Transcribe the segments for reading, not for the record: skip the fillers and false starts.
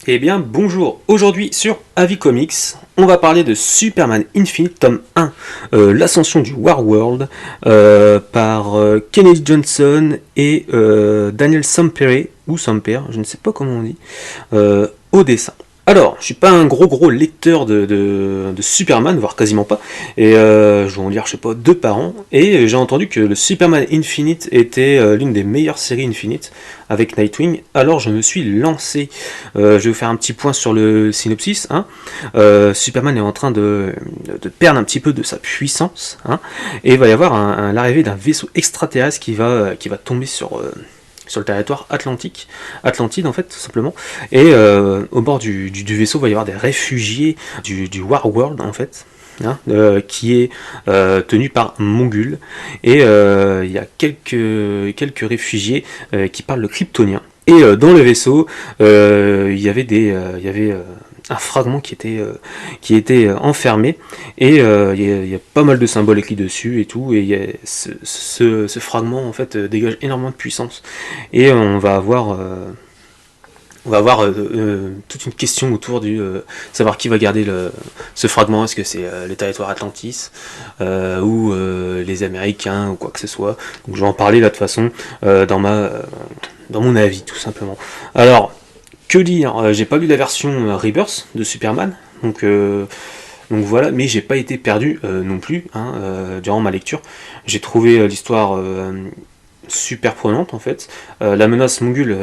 Eh bien, bonjour. Aujourd'hui sur Avis Comics, on va parler de Superman Infinite, tome 1, l'ascension du Warworld, par Kennedy Johnson et Daniel Sampere, ou Samper, je ne sais pas comment on dit, au dessin. Alors, je suis pas un gros lecteur de Superman, voire quasiment pas, et je vais en lire, je sais pas, 2 par an, et j'ai entendu que le Superman Infinite était l'une des meilleures séries Infinite, avec Nightwing, alors je me suis lancé. Je vais vous faire un petit point sur le synopsis. Superman est en train de perdre un petit peu de sa puissance, et il va y avoir l'arrivée d'un vaisseau extraterrestre qui va tomber sur le territoire Atlantide en fait, tout simplement. Et au bord du vaisseau, il va y avoir des réfugiés du Warworld en fait. Qui est tenu par Mongul, et il y a quelques réfugiés qui parlent le kryptonien. Et dans le vaisseau, il y avait un fragment qui était enfermé, et il y a pas mal de symboles écrits dessus et tout, et ce fragment en fait dégage énormément de puissance, et on va avoir toute une question autour du savoir qui va garder ce fragment. Est-ce que c'est les territoires Atlantis ou les Américains ou quoi que ce soit. Donc je vais en parler là de toute façon dans mon avis tout simplement. Alors que dire, j'ai pas lu la version Rebirth de Superman, donc voilà, mais j'ai pas été perdu non plus durant ma lecture. J'ai trouvé l'histoire super prenante en fait. La menace Mongul,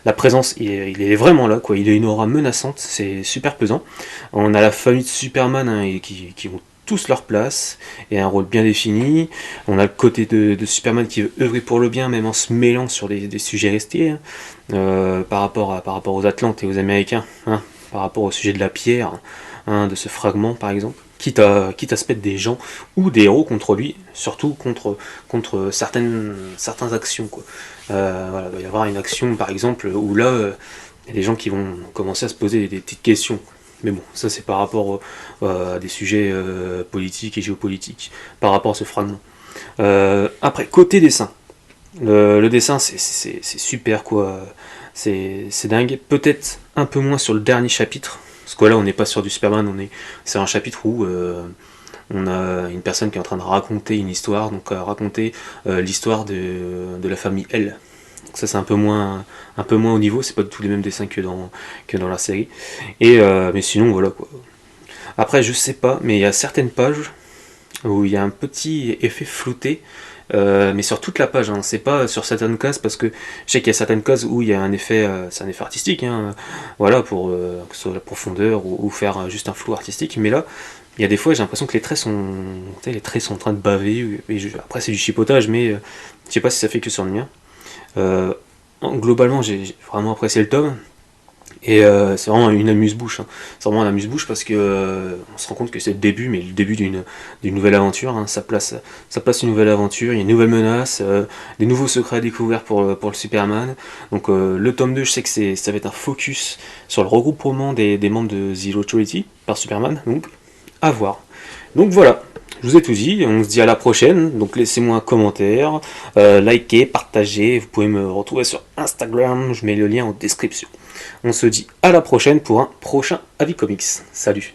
la présence, il est vraiment là, quoi. Il a une aura menaçante, c'est super pesant. On a la famille de Superman qui ont tous leur place et un rôle bien défini. On a le côté de Superman qui veut œuvrer pour le bien, même en se mêlant sur des sujets restés, par rapport aux Atlantes et aux Américains, par rapport au sujet de la pierre, de ce fragment par exemple. Quitte à se mettre des gens ou des héros contre lui, surtout contre certaines actions, quoi. Voilà, il va y avoir une action par exemple où là, il y a des gens qui vont commencer à se poser des petites questions. Mais bon, ça c'est par rapport à des sujets politiques et géopolitiques, par rapport à ce fragment. Après, côté dessin. Le dessin c'est super, quoi. C'est dingue. Peut-être un peu moins sur le dernier chapitre. Parce que là, on n'est pas sur du Superman, c'est un chapitre où on a une personne qui est en train de raconter une histoire, donc raconter l'histoire de la famille L. Donc ça, c'est un peu moins au niveau, c'est pas du tout les mêmes dessins que dans la série. Mais sinon, voilà quoi. Après, je sais pas, mais il y a certaines pages où il y a un petit effet flouté, mais sur toute la page, c'est pas sur certaines cases, parce que je sais qu'il y a certaines cases où il y a un effet, c'est un effet artistique, voilà, pour que ce soit la profondeur ou faire juste un flou artistique, mais là, il y a des fois j'ai l'impression que les traits sont en train de baver, après c'est du chipotage, mais je sais pas si ça fait que sur le mien. Euh, Globalement, j'ai vraiment apprécié le tome. Et c'est vraiment une amuse-bouche. C'est vraiment un amuse-bouche parce que on se rend compte que c'est le début, mais le début d'une nouvelle aventure. Ça place une nouvelle aventure, il y a une nouvelle menace, des nouveaux secrets à découvrir pour le Superman. Donc le tome 2, je sais que ça va être un focus sur le regroupement des membres de The Authority par Superman. Donc à voir. Donc voilà. Je vous ai tout dit, on se dit à la prochaine, donc laissez-moi un commentaire, likez, partagez, vous pouvez me retrouver sur Instagram, je mets le lien en description. On se dit à la prochaine pour un prochain Avis Comics. Salut!